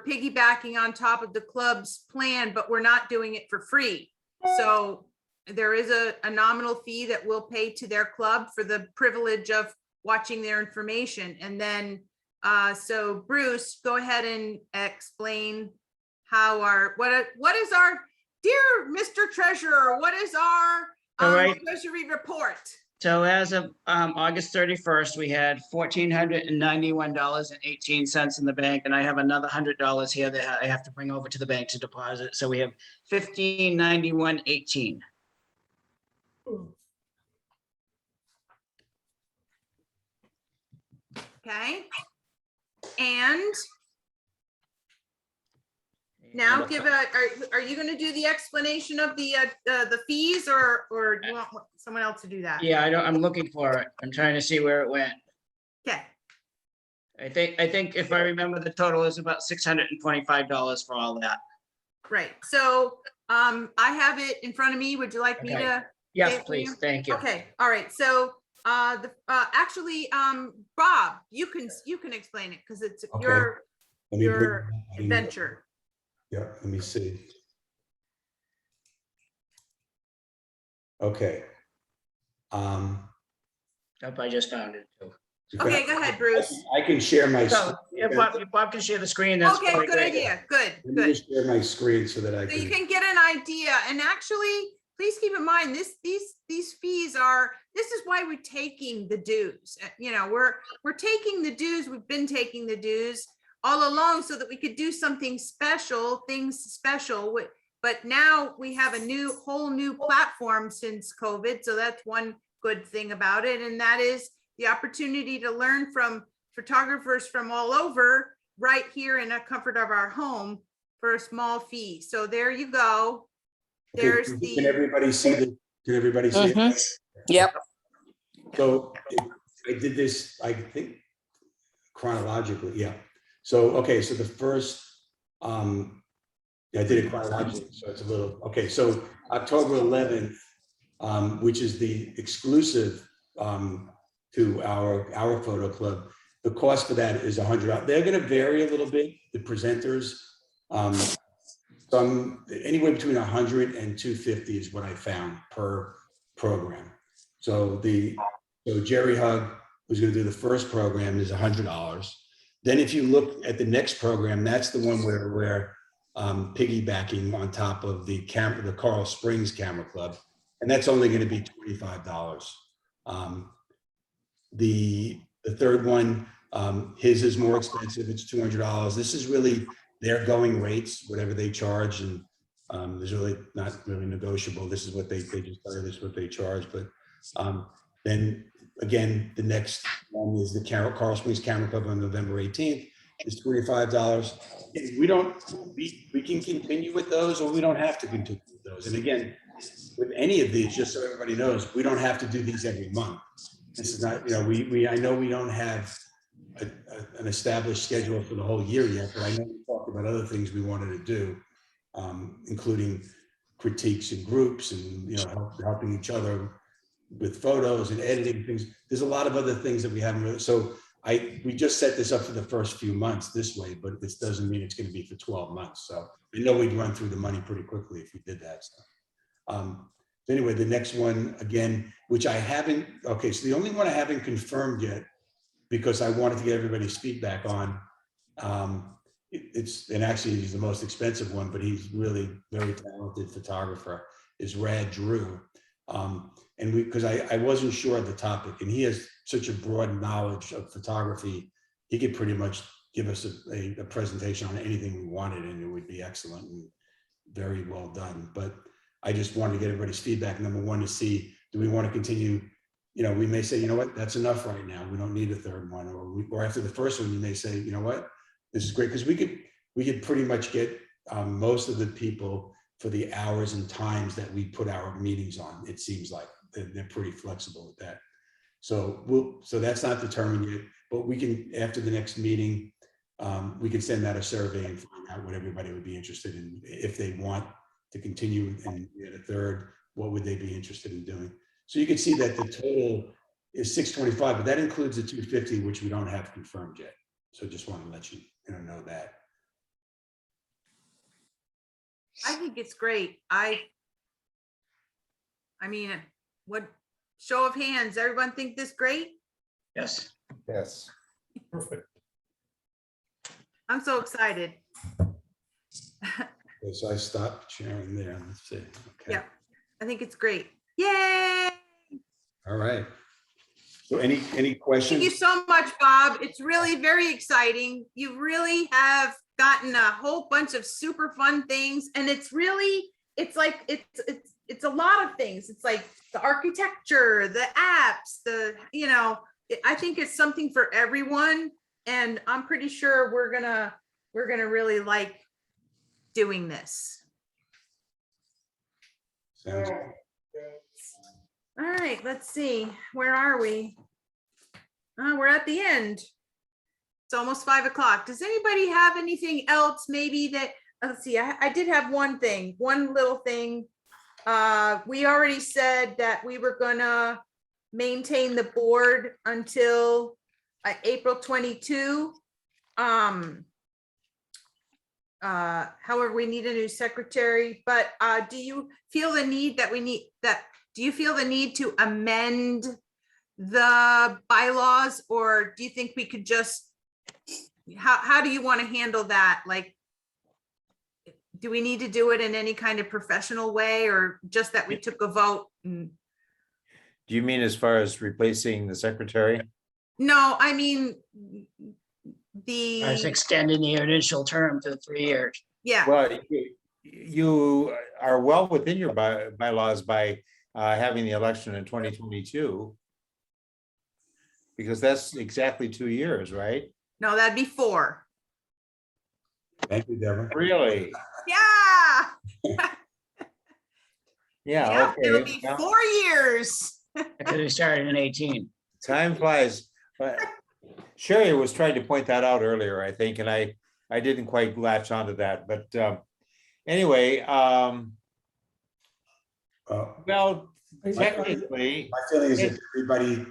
piggybacking on top of the club's plan, but we're not doing it for free. So there is a nominal fee that we'll pay to their club for the privilege of watching their information. And then, so Bruce, go ahead and explain how what is our, dear Mr. Treasurer, what is our All right. treasury report? So as of August 31st, we had $1,491.18 in the bank, and I have another $100 here that I have to bring over to the bank to deposit. So we have $1,591.18. Okay. And now give are you going to do the explanation of the fees, or do you want someone else to do that? Yeah, I'm looking for it. I'm trying to see where it went. Okay. I think if I remember, the total is about $625 for all that. Right. So I have it in front of me. Would you like me to? Yes, please. Thank you. Okay. All right. So actually, Bob, you can explain it, because it's Okay. your adventure. Yeah, let me see. Okay. Yep, I just found it too. Okay, go ahead, Bruce. I can share my. So if Bob can share the screen, that's Okay, probably good great. idea. Good, Let me good. just share my screen so that I So you can. can get an idea, and actually, please keep in mind, these fees are, this is why we're taking the dues. You know, we're taking the dues, we've been taking the dues all along so that we could do something special, but now we have a whole new platform since COVID, so that's one good thing about it, and that is the opportunity to learn from photographers from all over right here in the comfort of our home for a small fee. So there you go. Okay, There's can the, everybody see the, can everybody see it? Yep. So I did this, I think chronologically, yeah. So, okay, so the first, I did it chronologically, so it's a little, okay, so October 11th, which is the exclusive to our photo club. The cost for that is $100. They're going to vary a little bit, the presenters. Some anywhere between 100 and 250 is what I found per program. So Jerry Hug, who's going to do the first program, is $100. Then if you look at the next program, that's the one where we're piggybacking on top of the Coral Springs Camera Club, and that's only going to be $25. The third one, his is more expensive. It's $200. This is really their going rates, whatever they charge, and there's really not really negotiable. This is what they just tell you, this is what they charge. But then again, the next one is the Coral Springs Camera Club on November 18th. It's $25. We can continue with those, or we don't have to continue with those. And again, with any of these, just so everybody knows, we don't have to do these every month. This is not, you know, I know we don't have an established schedule for the whole year yet, but I know we talked about other things we wanted to do, including critiques in groups and, you know, helping each other with photos and editing things. There's a lot of other things that we haven't really, so we just set this up for the first few months this way, but this doesn't mean it's going to be for 12 months. So I know we'd run through the money pretty quickly if we did that. So, anyway, the next one again, which I haven't, okay, so the only one I haven't confirmed yet, because I wanted to get everybody's feedback on, and actually he's the most expensive one, but he's really very talented photographer, is Rad Drew. And because I wasn't sure of the topic, and he has such a broad knowledge of photography, he could pretty much give us a presentation on anything we wanted, and it would be excellent and very well done. But I just wanted to get everybody's feedback. Number one, to see, do we want to continue? You know, we may say, you know what, that's enough right now. We don't need a third one. Or after the first one, you may say, you know what, this is great, because we could pretty much get most of the people for the hours and times that we put our meetings on. It seems like they're pretty flexible with that. So so that's not determined yet, but we can, after the next meeting, we can send out a survey and find out what everybody would be interested in. If they want to continue and get a third, what would they be interested in doing? So you can see that the total is 625, but that includes the 250, which we don't have confirmed yet. So just want to let you know that. I think it's great. I mean, what, show of hands, everyone think this great? Yes. Yes. Perfect. I'm so excited. Okay, so I stopped sharing there. Let's see. Okay. Yeah, I think it's great. Yay! All right. So any questions? Thank you so much, Bob. It's really very exciting. You really have gotten a whole bunch of super fun things, and it's really, it's like, it's a lot of things. It's like the architecture, the apps, you know, I think it's something for everyone, and I'm pretty sure we're gonna really like doing this. Sounds good. All right, let's see, where are we? We're at the end. It's almost 5 o'clock. Does anybody have anything else maybe that, let's see, I did have one little thing. We already said that we were gonna maintain the board until April 22. However, we need a new secretary, but do you feel the need that do you feel the need to amend the bylaws, or do you think we could just, how do you want to handle that? Like, do we need to do it in any kind of professional way, or just that we took a vote? Do you mean as far as replacing the secretary? No, I mean, I was the, extending the initial term to 3 years. yeah, Well, you are well within your bylaws by having the election in 2022. Because that's exactly 2 years, right? no, that'd be 4. Thank you, Deborah. Really? Yeah. Yeah, Yeah, it'll okay. be Well, 4 years. Because we started in 18. time flies. But Sherry was trying to point that out earlier, I think, and I didn't quite latch onto that. But anyway, well, technically, My feeling is that everybody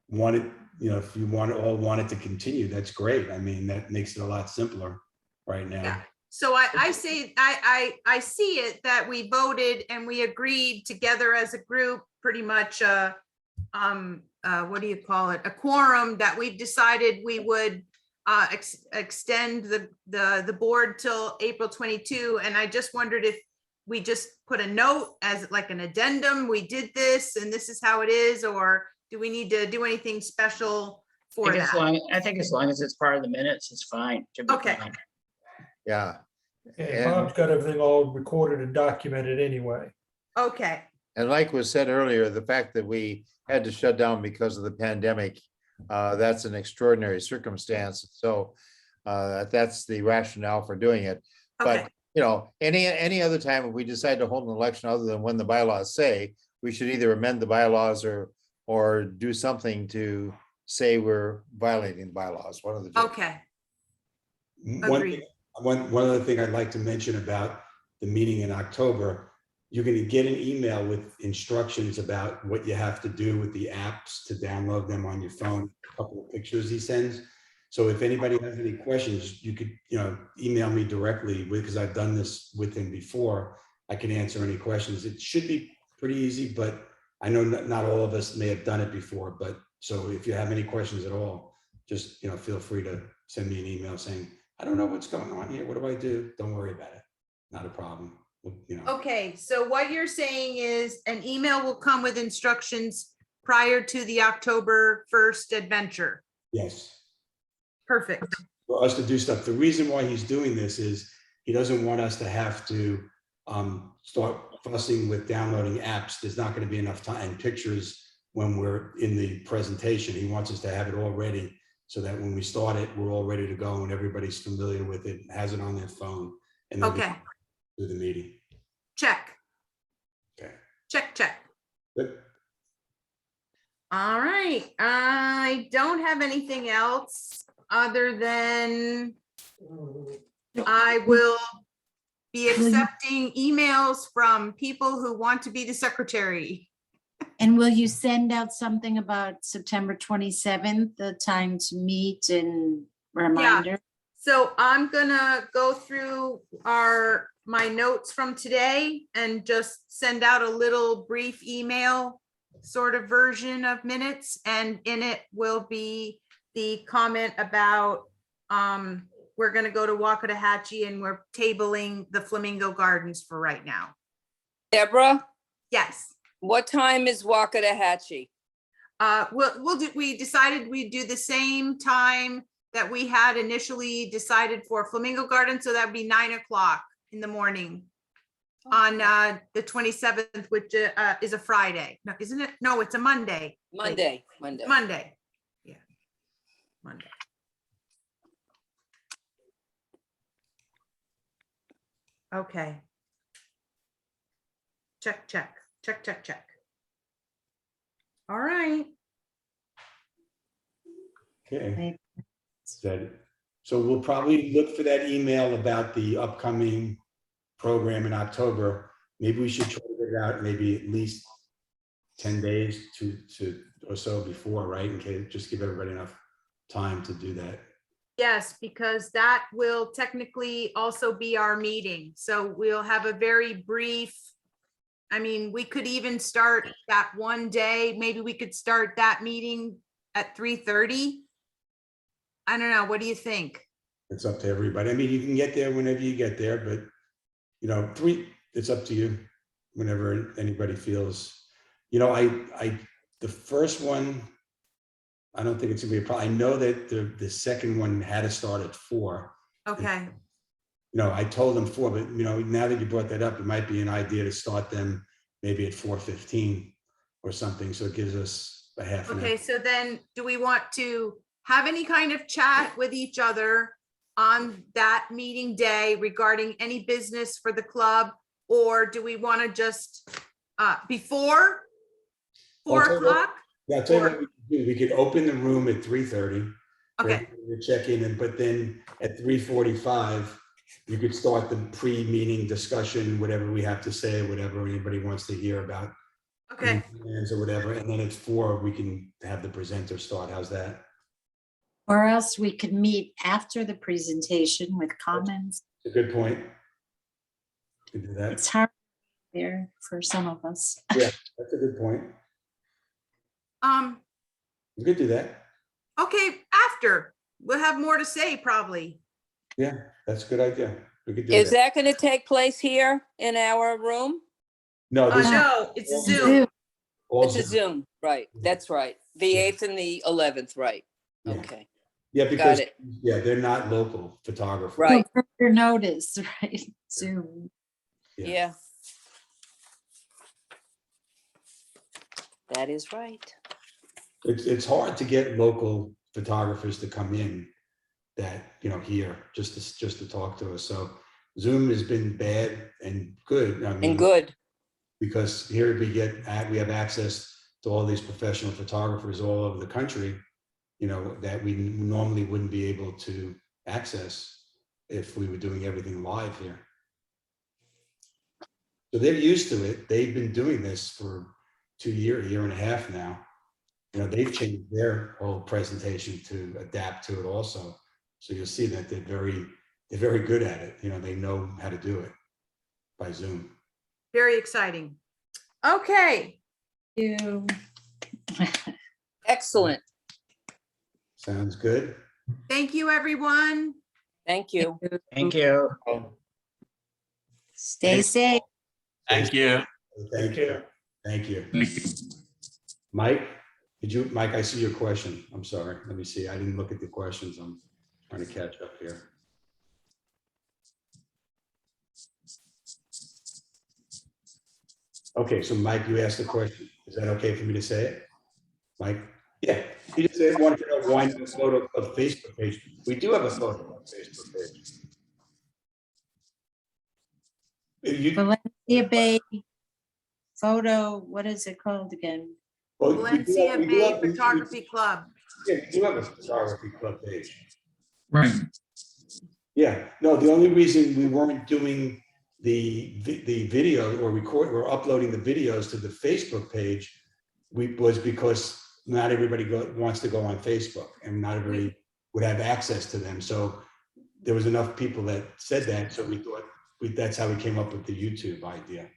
wanted, if you all wanted to continue, that's great. I mean, that makes it a lot simpler right now. Yeah. So I say, I see it that we voted and we agreed together as a group, pretty much, what do you call it? A quorum, that we've decided we would extend the board till April 22. And I just wondered if we just put a note as like an addendum, we did this and this is how it is, or do we need to do anything special for that? I think as long as it's part of the minutes, it's fine. Should be Okay. fine. yeah. And Bob's got everything all recorded and documented anyway. Okay, And like was said earlier, the fact that we had to shut down because of the pandemic, that's an extraordinary circumstance. So that's the rationale for doing it. okay, But any other time if we decide to hold an election other than when the bylaws say, we should either amend the bylaws or do something to say we're violating bylaws. One of the two. okay. One other thing I'd like to mention about the meeting in October, you're going to get an email with instructions about what you have to do with the apps to download them on your phone, a couple of pictures he sends. So if anybody has any questions, you could, email me directly because I've done this with him before. I can answer any questions. It should be pretty easy, but I know not all of us may have done it before. But so if you have any questions at all, just, feel free to send me an email saying, I don't know what's going on here. What do I do? Don't worry about it. Not a problem. Okay, so what you're saying is an email will come with instructions prior to the October 1st adventure. Yes. Perfect. For us to do stuff. The reason why he's doing this is he doesn't want us to have to start fussing with downloading apps. There's not going to be enough time and pictures when we're in the presentation. He wants us to have it all ready so that when we start it, we're all ready to go and everybody's familiar with it, has it on their phone, and then we Okay, can do the meeting. check. Okay. Check. Good. All right, I don't have anything else other than I will be accepting emails from people who want to be the secretary. And will you send out something about September 27th, the time to meet and reminder? So I'm gonna go through my notes from today and just send out a little brief email sort of version of minutes, and in it will be the comment about we're gonna go to Wakatahatchee and we're tabling the Flamingo Gardens for right now. Deborah, Yes. what time is Wakatahatchee? We decided we'd do the same time that we had initially decided for Flamingo Garden, so that would be 9 o'clock in the morning on the 27th, which is a Friday. No, isn't it? No, it's a Monday. Monday. Monday. Yeah. Monday. Okay. Check. All right. Okay. Is that it? So we'll probably look for that email about the upcoming program in October. Maybe we should try to get it out maybe at least 10 days to or so before, right? In case, just give everybody enough time to do that. Yes, because that will technically also be our meeting. So we'll have a very brief I mean, we could even start that one day, maybe we could start that meeting at 3:30. I don't know, what do you think? It's up to everybody. I mean, you can get there whenever you get there, but you know, it's up to you whenever anybody feels. You know, the first one, I don't think it's gonna be a problem. I know that the second one had to start at 4. Okay, You know, I told them 4, but you know, now that you brought that up, it might be an idea to start them maybe at 4:15 or something. So it gives us a half an hour. okay, so then do we want to have any kind of chat with each other on that meeting day regarding any business for the club? Or do we want to just, before Well, 4 I'll tell you what- o'clock? Yeah, I'll tell you what we could do. We could open the room at 3:30. Okay, To check in, but then at 3:45, you could start the pre-meeting discussion, whatever we have to say, whatever anybody wants to hear about. okay, Plans or whatever, and then at 4, we can have the presenter start. How's that? Or else we could meet after the presentation with comments. It's a good point. We can do that. It's hard there for some of us. Yeah, that's a good point. um, We could do that. okay, after, we'll have more to say probably. Yeah, that's a good idea. We could do Is that. that going to take place here in our room? No, this is No, it's a all Zoom. all It's a Zoom. Zoom, right? That's right. The Yeah. 8th and the 11th, right? Yeah. Okay, Yeah, because it. yeah, they're not local photographers. Right. Further notice, right? Zoom. Yeah. Yeah. That is right. It's hard to get local photographers to come in that, you know, here just to talk to us. So Zoom has been bad and good. I mean, And good. because here we have access to all these professional photographers all over the country, you know, that we normally wouldn't be able to access if we were doing everything live here. So they're used to it. They've been doing this for 2 years, a year and a half now. You know, they've changed their whole presentation to adapt to it also. So you'll see that they're very good at it. You know, they know how to do it by Zoom. Very exciting. Okay, You. Excellent. Sounds good. thank you, everyone. Thank you. Thank you. Stay safe. Thank you. Thank you. Thank you. Mike, Mike, I see your question. I'm sorry. Let me see. I didn't look at the questions. I'm trying to catch up here. Okay, so Mike, you asked the question. Is that okay for me to say it? Mike? Yeah, he just said, wanted to know why no photo of Facebook page. We do have a photo of Facebook page. Valencia Bay Photo, what is it called again? Well, Valencia Bay Photography Club. Yeah, we do have a photography club page. Right. Yeah, no, the only reason we weren't doing the video or uploading the videos to the Facebook page was because not everybody wants to go on Facebook and not everybody would have access to them. So there was enough people that said that. So we thought that's how we came up with the YouTube idea.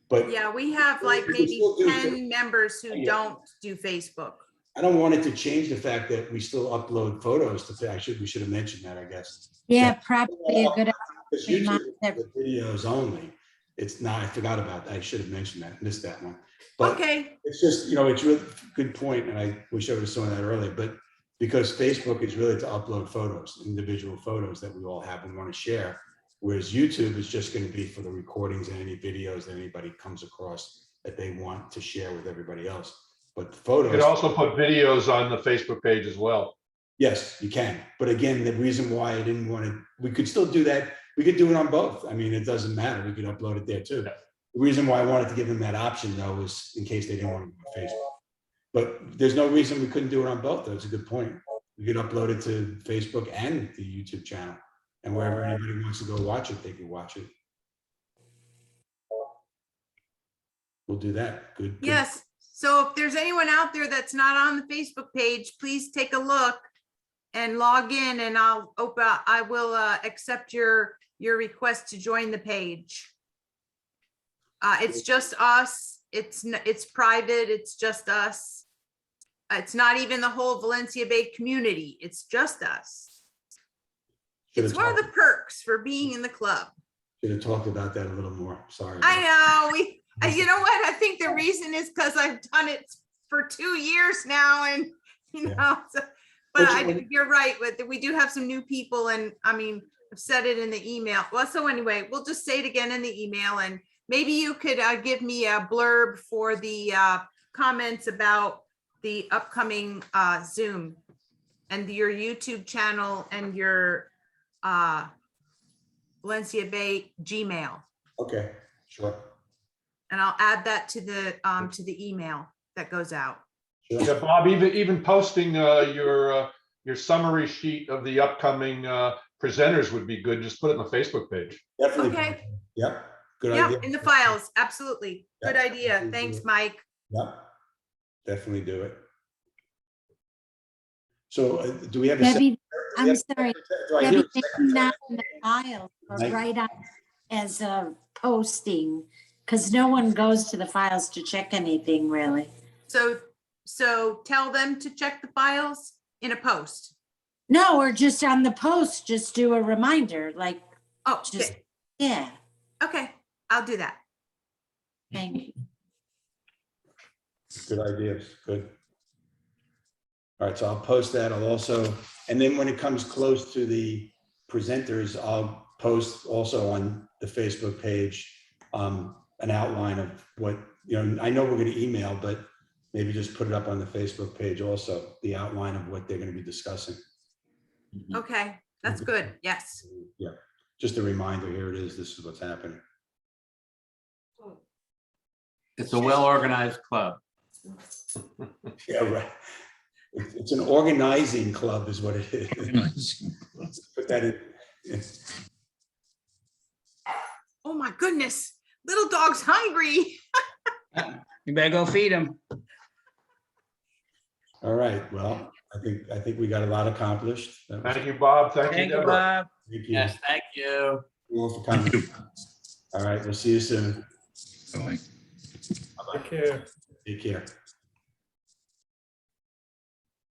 But Yeah, we have like we can maybe still do 10 members who Yeah. don't do Facebook. I don't want it to change the fact that we still upload photos to we should have mentioned that, I guess. Yeah, probably a good. Because YouTube is the videos only. It's not, I forgot about that. I should have mentioned that, missed that one. But Okay, it's just, you know, it's really good point, and I wish I would have saw that earlier, but because Facebook is really to upload photos, individual photos that we all have and want to share, whereas YouTube is just going to be for the recordings and any videos that anybody comes across that they want to share with everybody else. But the You photos. could also put videos on the Facebook page as well. Yes, you can. But again, the reason why I didn't want to, we could still do that. We could do it on both. I mean, it doesn't matter. We could upload it there too. The reason why I wanted to give them that option though was in case they didn't want to go to Facebook. But there's no reason we couldn't do it on both. That's a good point. We could upload it to Facebook and the YouTube channel. And wherever anybody wants to go watch it, they can watch it. We'll do that. Good. yes. So if there's anyone out there that's not on the Facebook page, please take a look and log in, and I will accept your request to join the page. It's just us. It's private. It's just us. It's not even the whole Valencia Bay community. It's just us. It's one of the perks for being in the club. Should have talked about that a little more. Sorry. I know. You know what? I think the reason is because I've done it for 2 years now, and you're right. We do have some new people, and I mean, I've said it in the email. Well, so anyway, we'll just say it again in the email, and maybe you could give me a blurb for the comments about the upcoming Zoom and your YouTube channel and your Valencia Bay Gmail. Okay, sure. And I'll add that to the email that goes out. Yeah, Bob, even posting your summary sheet of the upcoming presenters would be good. Just put it on the Facebook page. Definitely. Okay. Yep. Good idea. Yep, in the files. Absolutely. Good Yep. idea. Thanks, Mike. Yep. Definitely do it. So do we have a Debbie, second? I'm sorry, Do I hear Debbie, a second? maybe not in the file, or Mike? right on as a posting, because no one goes to the files to check anything really. So tell them to check the files in a post. No, or just on the post, just do a reminder, like, Oh, just, okay. yeah, Okay, I'll do that. thank you. Good ideas. Good. All right, so I'll post that. I'll also, and then when it comes close to the presenters, I'll post also on the Facebook page an outline of what, I know we're going to email, but maybe just put it up on the Facebook page also, the outline of what they're going to be discussing. Okay, that's good. Yes. Yeah, just a reminder, here it is, this is what's happening. It's a well-organized club. Yeah, right. It's an organizing club is what it is. Let's put that in. Oh my goodness, little dog's hungry. You better go feed him. All right, well, I think we got a lot accomplished. That was- Thank you, Bob. Thank you, Thank you, Deborah. Bob. Thank you. Yes, thank you. All for coming. All right, we'll see you soon. Take care. Take care.